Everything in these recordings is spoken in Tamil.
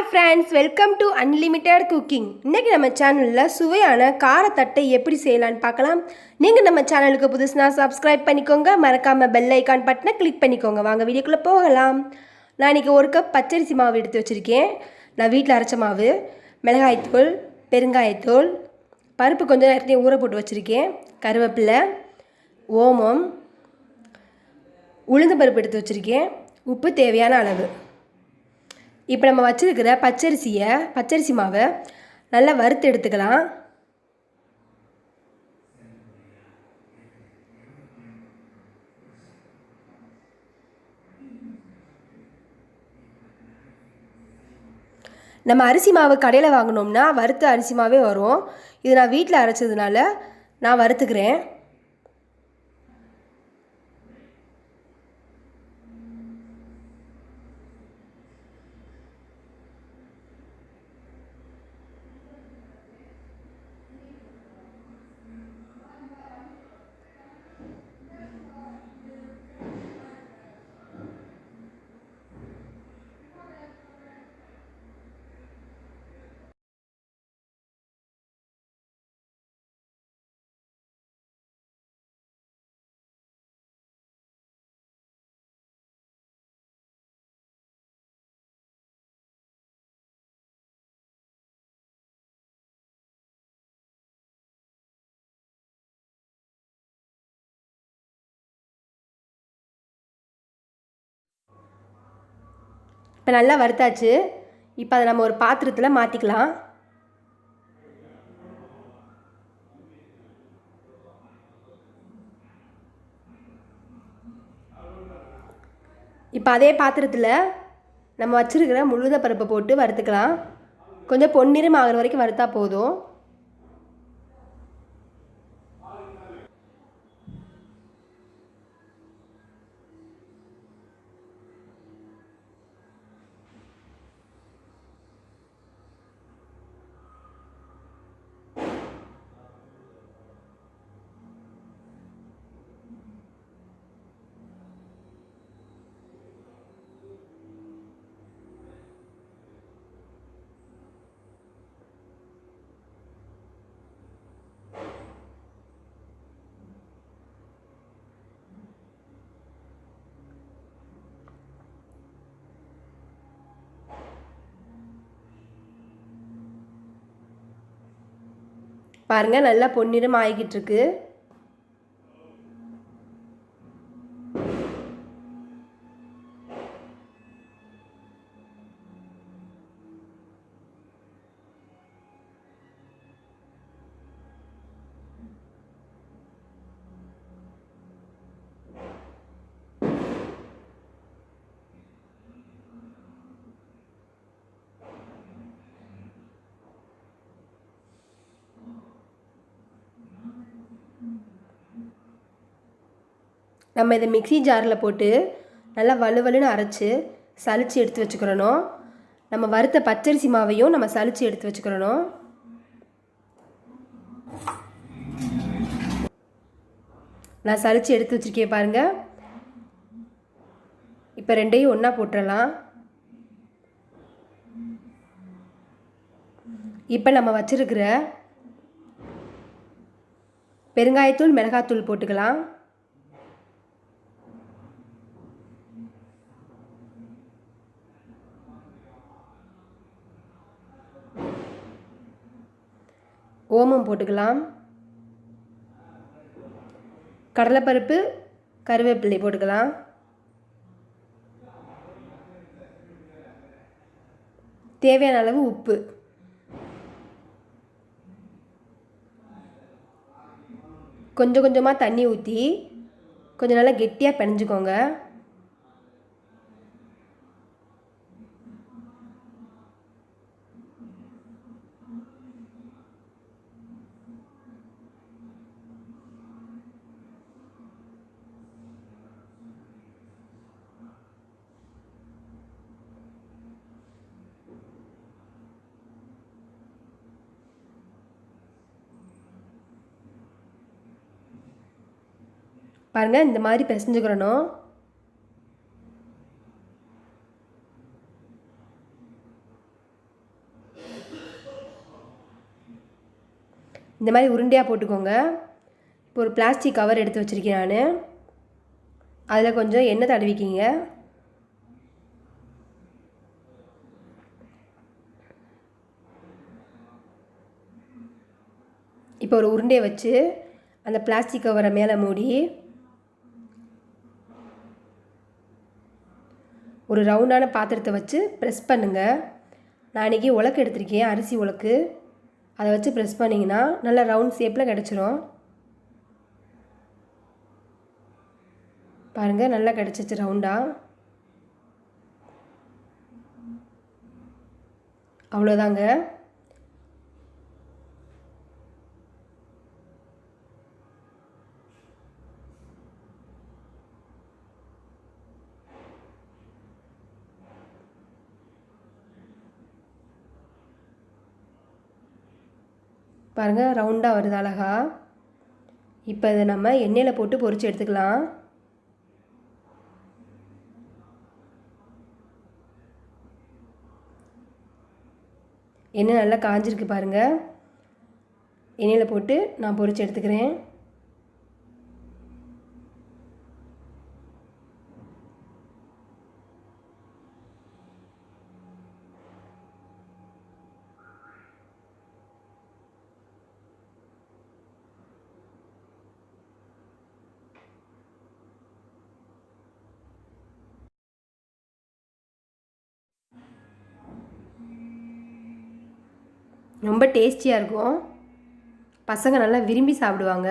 Hi friends, welcome to unlimited cooking. இன்றைக்கி நம்ம சேனலில் சுவையான காரத்தட்டை எப்படி செய்யலான்னு பார்க்கலாம். நீங்கள் நம்ம சேனலுக்கு புதுசுனா சப்ஸ்கிரைப் பண்ணிக்கோங்க, மறக்காமல் பெல் ஐக்கான் பட்டனை கிளிக் பண்ணிக்கோங்க. வாங்க வீடியோக்குள்ளே போகலாம். நான் இன்றைக்கி ஒரு கப் பச்சரிசி மாவு எடுத்து வச்சுருக்கேன். நான் வீட்டில் அரைச்ச மாவு, மிளகாய்த்தூள், பெருங்காயத்தூள், பருப்பு கொஞ்சம் நேரத்தையும் ஊற போட்டு வச்சுருக்கேன், கருவேப்பிலை, ஓமம், உளுந்து பருப்பு எடுத்து வச்சுருக்கேன், உப்பு தேவையான அளவு. இப்போ நம்ம வச்சுருக்கிற பச்சரிசி மாவை நல்லா வறுத்து எடுத்துக்கலாம். நம்ம அரிசி மாவு கடையில் வாங்கினோம்னா வறுத்த அரிசி மாவே வரும். இது நான் வீட்டில் அரைச்சதுனால நான் வறுத்துக்கிறேன். இப்போ நல்லா வறுத்தாச்சு. இப்போ அதை நம்ம ஒரு பாத்திரத்தில் மாற்றிக்கலாம். இப்போ அதே பாத்திரத்தில் நம்ம வச்சுருக்கிற உளுந்த பருப்பை போட்டு வறுத்துக்கலாம். கொஞ்சம் பொன்னிறம் ஆகிற வரைக்கும் வறுத்தா போதும். பாருங்கள், நல்லா பொன்னிறம் ஆகிக்கிட்டு இருக்கு. நம்ம இதை மிக்ஸி ஜாரில் போட்டு நல்லா வலுவலுன்னு அரைச்சி சலிச்சு எடுத்து வச்சுக்கிறணும். நம்ம வறுத்த பச்சரிசி மாவையும் நம்ம சலிச்சு எடுத்து வச்சுக்கிறணும். நான் சலிச்சு எடுத்து வச்சுருக்கேன் பாருங்கள். இப்போ ரெண்டையும் ஒன்றா போட்டுடலாம். இப்போ நம்ம வச்சுருக்கிற பெருங்காயத்தூள், மிளகாத்தூள் போட்டுக்கலாம். ஓமம் போட்டுக்கலாம். கடலைப்பருப்பு, கருவேப்பிலை போட்டுக்கலாம். தேவையான அளவு உப்பு. கொஞ்சம் கொஞ்சமாக தண்ணி ஊற்றி கொஞ்சம் நல்லா கெட்டியாக பிணைஞ்சுக்கோங்க. பாருங்கள், இந்த மாதிரி பிசைஞ்சுக்கிறணும். இந்த மாதிரி உருண்டையாக போட்டுக்கோங்க. இப்போ ஒரு பிளாஸ்டிக் கவர் எடுத்து வச்சுருக்கேன் நான். அதில் கொஞ்சம் எண்ணெய் தடவிக்கிங்க. இப்போ ஒரு உருண்டையை வச்சு அந்த பிளாஸ்டிக் கவரை மேலே மூடி ஒரு ரவுண்டான பாத்திரத்தை வச்சு ப்ரெஸ் பண்ணுங்கள். நான் இன்றைக்கி உலக்கு எடுத்திருக்கேன், அரிசி உலக்கு. அதை வச்சு ப்ரெஸ் பண்ணிங்கன்னா நல்லா ரவுண்ட் ஷேப்பில் கிடச்சிரும். பாருங்கள், நல்லா கிடச்சிச்சு ரவுண்டாக. அவ்வளோதாங்க. பாருங்கள், ரவுண்டாக வருது அழகா. இப்போ இதை நம்ம எண்ணெயில் போட்டு பொரித்து எடுத்துக்கலாம். எண்ணெய் நல்லா காஞ்சிருக்கு பாருங்கள். எண்ணெயில் போட்டு நான் பொரித்து எடுத்துக்கிறேன். ரொம்ப டேஸ்டியாக இருக்கும். பசங்க நல்லா விரும்பி சாப்பிடுவாங்க.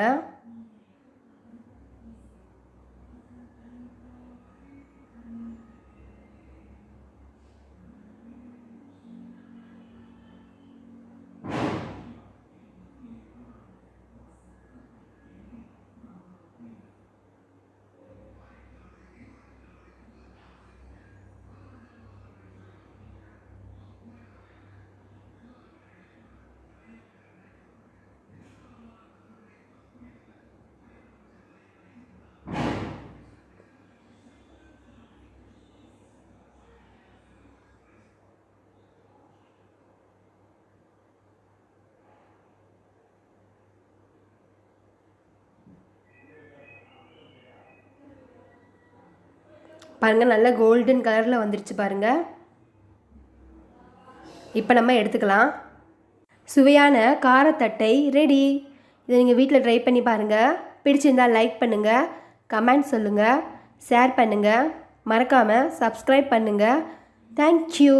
பாருங்கள், நல்லா கோல்டன் கலரில் வந்துருச்சு பாருங்கள். இப்போ நம்ம எடுத்துக்கலாம். சுவையான காரத்தட்டை ரெடி. இதை நீங்கள் வீட்டில் ட்ரை பண்ணி பாருங்கள். பிடிச்சிருந்தால் லைக் பண்ணுங்கள், கமெண்ட் சொல்லுங்கள், ஷேர் பண்ணுங்கள், மறக்காமல் சப்ஸ்கிரைப் பண்ணுங்கள். தேங்க்யூ.